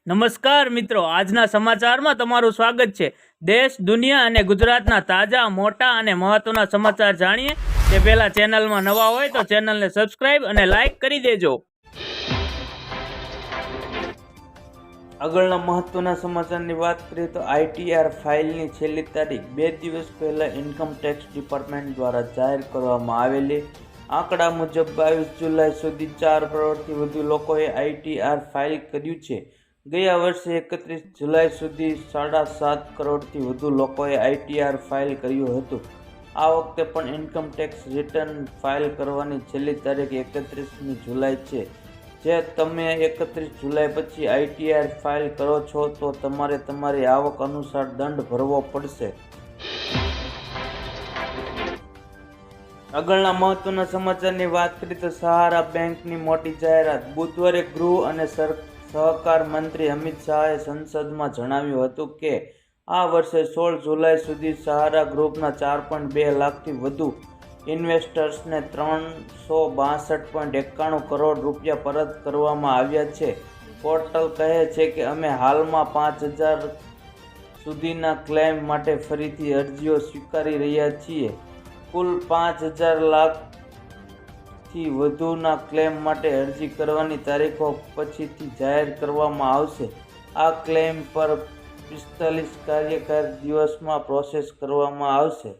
નમસ્કાર મિત્રો, આજના સમાચારમાં તમારું સ્વાગત છે। દેશ, દુનિયા અને ગુજરાતના તાજા, મોટા અને મહત્વના સમાચાર જાણીએ તે પહેલા ચેનલમાં નવા હોય તો ચેનલને સબસ્ક્રાઇબ અને લાઇક કરી દેજો। આગળના મહત્વના સમાચારની વાત કરીએ તો ITR ફાઇલની છેલ્લી તારીખ 2 દિવસ પહેલા ઇન્કમ ટેક્સ ડિપાર્ટમેન્ટ દ્વારા જાહેર કરવામાં આવેલી આંકડા મુજબ 22 જુલાઈ સુધી 4 કરોડથી વધુ લોકોએ ITR ફાઇલ કર્યું છે। ગયા વર્ષે 31 જુલાઈ સુધી 7.5 કરોડથી વધુ લોકોએ ITR ફાઇલ કર્યું હતું। આ વખતે પણ ઇન્કમ ટેક્સ રિટર્ન ફાઇલ કરવાની છેલ્લી તારીખ 31મી જુલાઈ છે। જે તમે 31 જુલાઈ પછી ITR ફાઇલ કરો છો તો તમારે તમારી આવક અનુસાર દંડ ભરવો પડશે। આગળના મહત્વના સમાચારની વાત કરીએ તો સહારા બેંકની મોટી જાહેરાત। બુધવારે ગૃહ અને સહકાર મંત્રી અમિત શાહે સંસદમાં જણાવ્યું હતું કે આ વર્ષે 16 જુલાઈ સુધી સહારા ગ્રુપના 4.2 લાખથી વધુ ઇન્વેસ્ટર્સને 362.91 કરોડ રૂપિયા પરત કરવામાં આવ્યા છે। પોર્ટલ કહે છે કે અમે હાલમાં 5000 સુધીના ક્લેમ માટે ફરીથી અરજીઓ સ્વીકારી રહ્યા છીએ। કુલ 5000 લાખથી વધુના ક્લેમ માટે અરજી કરવાની તારીખો પછીથી જાહેર કરવામાં આવશે। આ ક્લેમ પર 45 કાર્યકારી દિવસમાં પ્રોસેસ કરવામાં આવશે।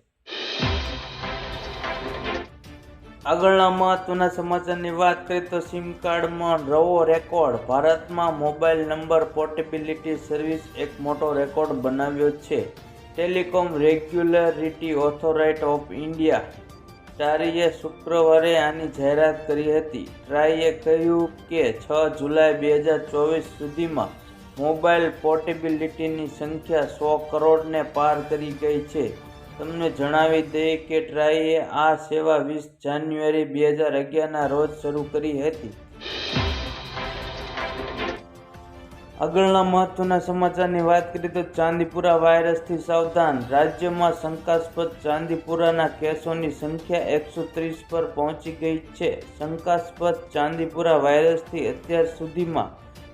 આગળના મહત્વના સમાચારની વાત કરીએ તો સિમ કાર્ડમાં નવો રેકોર્ડ। ભારતમાં મોબાઈલ નંબર પોર્ટેબિલિટી સર્વિસ એક મોટો રેકોર્ડ બનાવ્યો છે। Telecom regulatory authority of India ટ્રાઈએ શુક્રવારે આની જાહેરાત કરી હતી। ટ્રાઈએ કહ્યું કે 6 જુલાઈ 2024 સુધીમાં મોબાઈલ પોર્ટેબિલિટીની સંખ્યા 100 કરોડને પાર કરી ગઈ છે। તમને જણાવી દઈએ કે ટ્રાઈએ આ સેવા 20 જાન્યુઆરી 2011ના રોજ શરૂ કરી હતી। આગળના મહત્વના સમાચારની વાત કરીએ તો ચાંદીપુરા વાયરસથી સાવધાન। રાજ્યમાં શંકાસ્પદ ચાંદીપુરાના કેસોની સંખ્યા 130 પર પહોંચી ગઈ છે। શંકાસ્પદ ચાંદીપુરા વાયરસથી અત્યાર સુધીમાં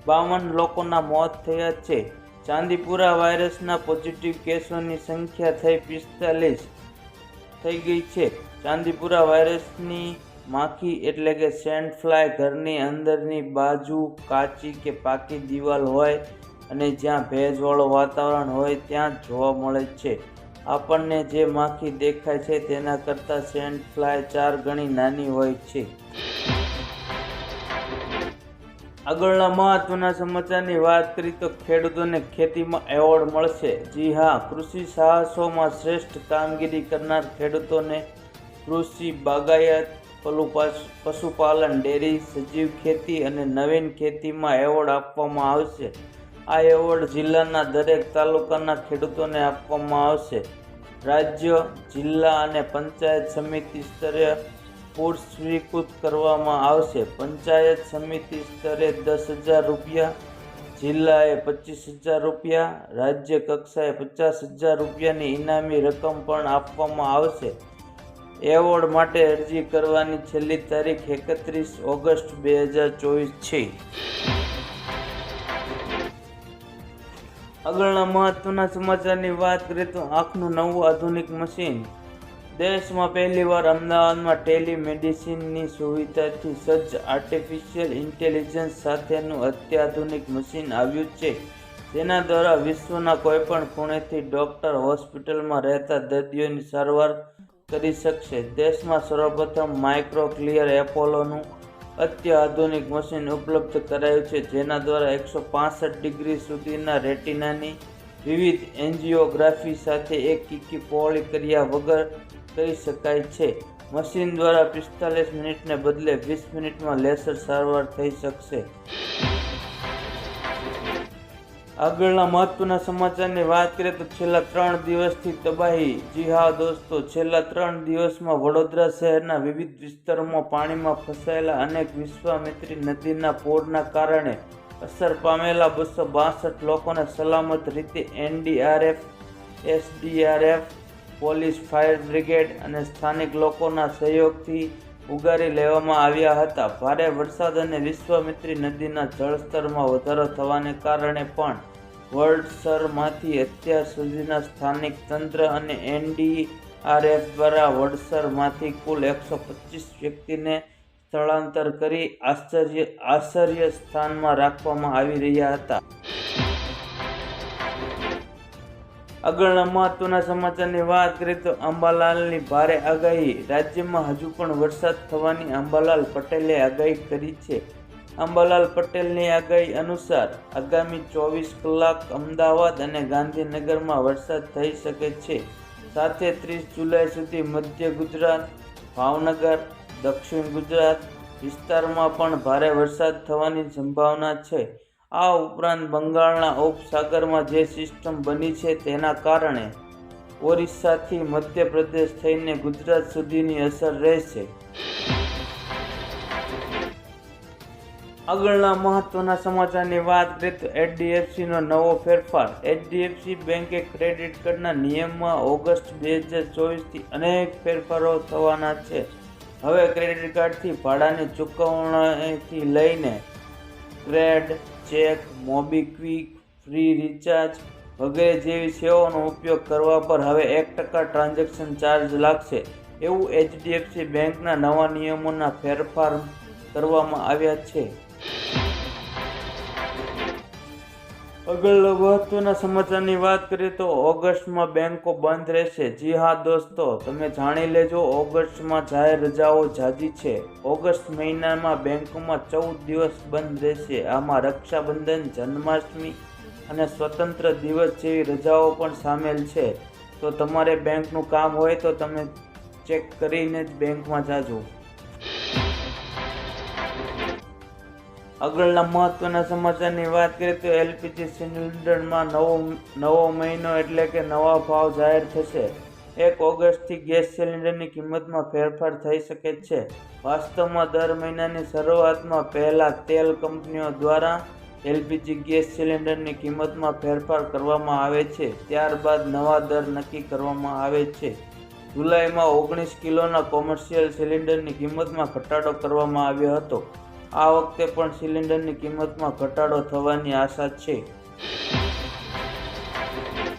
52 લોકોના મોત થયા છે। ચાંદીપુરા વાયરસના પોઝિટિવ કેસોની સંખ્યા થઈ 45 થઈ ગઈ છે। ચાંદીપુરા વાયરસની માખી એટલે કે સેન્ટ ફ્લાય ઘરની અંદરની બાજુ કાચી કે પાકી દિવાલ હોય અને જ્યાં ભેજવાળું વાતાવરણ હોય ત્યાં જોવા મળે છે। આપણને જે માખી દેખાય છે તેના કરતાં સેન્ટ ફ્લાય 4 ગણી નાની હોય છે। આગળના મહત્વના સમાચારની વાત કરીએ તો ખેડૂતોને ખેતીમાં એવોર્ડ મળશે। જી હા, કૃષિ સાહસોમાં શ્રેષ્ઠ કામગીરી કરનાર ખેડૂતોને કૃષિ, બાગાયત, પશુપાલન, ડેરી, સજીવ ખેતી અને નવીન ખેતીમાં એવોર્ડ આપવામાં આવશે। આ એવોર્ડ જિલ્લાના દરેક તાલુકાના ખેડૂતોને આપવામાં આવશે। રાજ્ય, જિલ્લા અને પંચાયત સમિતિ સ્તરે પુરસ્કૃત કરવામાં આવશે। પંચાયત સમિતિ સ્તરે 10,000 રૂપિયા, જિલ્લાએ 25,000 રૂપિયા, રાજ્ય કક્ષાએ 50,000 રૂપિયાની ઇનામી રકમ પણ આપવામાં આવશે। એવોર્ડ માટે અરજી કરવાની છેલ્લી તારીખ 31 ઓગસ્ટ 2024 છે। આગળના મહત્વના સમાચારની વાત કરીએ તો આંખનું નવું આધુનિક મશીન। દેશમાં પહેલીવાર અમદાવાદમાં ટેલિમેડિસિનની સુવિધાથી સજ્જ આર્ટિફિશિયલ ઇન્ટેલિજન્સ સાથેનું અત્યાધુનિક મશીન આવ્યું છે। જેના દ્વારા વિશ્વના કોઈપણ ખૂણેથી ડૉક્ટર હોસ્પિટલમાં રહેતા દર્દીઓની સારવાર કરી શકશે। દેશમાં સર્વપ્રથમ માઇક્રો ક્લિયર એપોલોનું અત્યાધુનિક મશીન ઉપલબ્ધ કરાયું છે। જેના દ્વારા 165 ડિગ્રી સુધીના રેટિનાની વિવિધ એન્જિયોગ્રાફી સાથે એક કીકી પહોળી કર્યા વગર કરી શકાય છે। મશીન દ્વારા 45 મિનિટને બદલે 20 મિનિટમાં લેસર સારવાર થઈ શકશે। આગળના મહત્વના સમાચારની વાત કરીએ તો છેલ્લા 3 દિવસથી તબાહી। જી હા દોસ્તો, છેલ્લા 3 દિવસમાં વડોદરા શહેરના વિવિધ વિસ્તારોમાં પાણીમાં ફસાયેલા અનેક વિશ્વામિત્રી નદીના પૂરના કારણે અસર પામેલા 262 લોકોને સલામત રીતે NDRF, SDRF, police, fire brigade અને સ્થાનિક લોકોના સહયોગથી ઉગારી લેવામાં આવ્યા હતા. ભારે વરસાદ અને વિશ્વામિત્રી નદીના જળસ્તરમાં વધારો થવાને કારણે પણ વડસરમાંથી અત્યાર સુધીના સ્થાનિક તંત્ર અને NDRF દ્વારા વડસરમાંથી કુલ 125 વ્યક્તિને સ્થળાંતર કરી આશ્રય સ્થાનમાં રાખવામાં આવી રહ્યા હતા. આગળના મહત્વના સમાચારની વાત કરીએ તો અંબાલાલની ભારે આગાહી. રાજ્યમાં હજુ પણ વરસાદ થવાની અંબાલાલ પટેલે આગાહી કરી છે. અંબાલાલ પટેલની આગાહી અનુસાર આગામી 24 કલાક અમદાવાદ અને ગાંધીનગરમાં વરસાદ થઈ શકે છે. સાથે 30 જુલાઈ સુધી મધ્ય ગુજરાત, ભાવનગર, દક્ષિણ ગુજરાત વિસ્તારમાં પણ ભારે વરસાદ થવાની સંભાવના છે. આ ઉપરાંત બંગાળના ઉપસાગરમાં જે સિસ્ટમ બની છે તેના કારણે ઓરિસ્સાથી મધ્યપ્રદેશ થઈને ગુજરાત સુધીની અસર રહેશે. આગળના મહત્વના સમાચારની વાત કરીએ તો HDFCનો નવો ફેરફાર. HDFC બેંકે ક્રેડિટ કાર્ડના નિયમમાં ઓગસ્ટ 2024થી અનેક ફેરફારો થવાના છે. હવે ક્રેડિટ કાર્ડથી ભાડાની ચૂકવણીથી લઈને CRED, check, MobiKwik, free recharge વગેરે જેવી સેવાઓનો ઉપયોગ કરવા પર હવે 1% ટ્રાન્ઝેક્શન ચાર્જ લાગશે. એવું HDFC બેંકના નવા નિયમોના ફેરફાર કરવામાં આવ્યા છે. આગળના મહત્વના સમાચારની વાત કરીએ તો ઓગસ્ટમાં બેંકો બંધ રહેશે. જી હા દોસ્તો, તમે જાણી લેજો, ઓગસ્ટમાં જાહેર રજાઓ ઝાઝી છે. ઓગસ્ટ મહિનામાં બેંકોમાં 14 દિવસ બંધ રહેશે. આમાં રક્ષાબંધન, જન્માષ્ટમી અને સ્વતંત્ર દિવસ જેવી રજાઓ પણ સામેલ છે. તો તમારે બેંકનું કામ હોય તો તમે ચેક કરીને જ બેંકમાં જાજો. આગળના મહત્વના સમાચારની વાત કરીએ તો LPG સિલિન્ડરમાં નવો મહિનો એટલે કે નવા ભાવ જાહેર થશે. 1 ઓગસ્ટથી ગેસ સિલિન્ડરની કિંમતમાં ફેરફાર થઈ શકે છે. વાસ્તવમાં દર મહિનાની શરૂઆતમાં પહેલા તેલ કંપનીઓ દ્વારા LPG ગેસ સિલિન્ડરની કિંમતમાં ફેરફાર કરવામાં આવે છે. ત્યારબાદ નવા દર નક્કી કરવામાં આવે છે. જુલાઈમાં 19 કિલોના કોમર્શિયલ સિલિન્ડરની કિંમતમાં ઘટાડો કરવામાં આવ્યો હતો. આ વખતે પણ સિલિન્ડરની કિંમતમાં ઘટાડો થવાની આશા છે.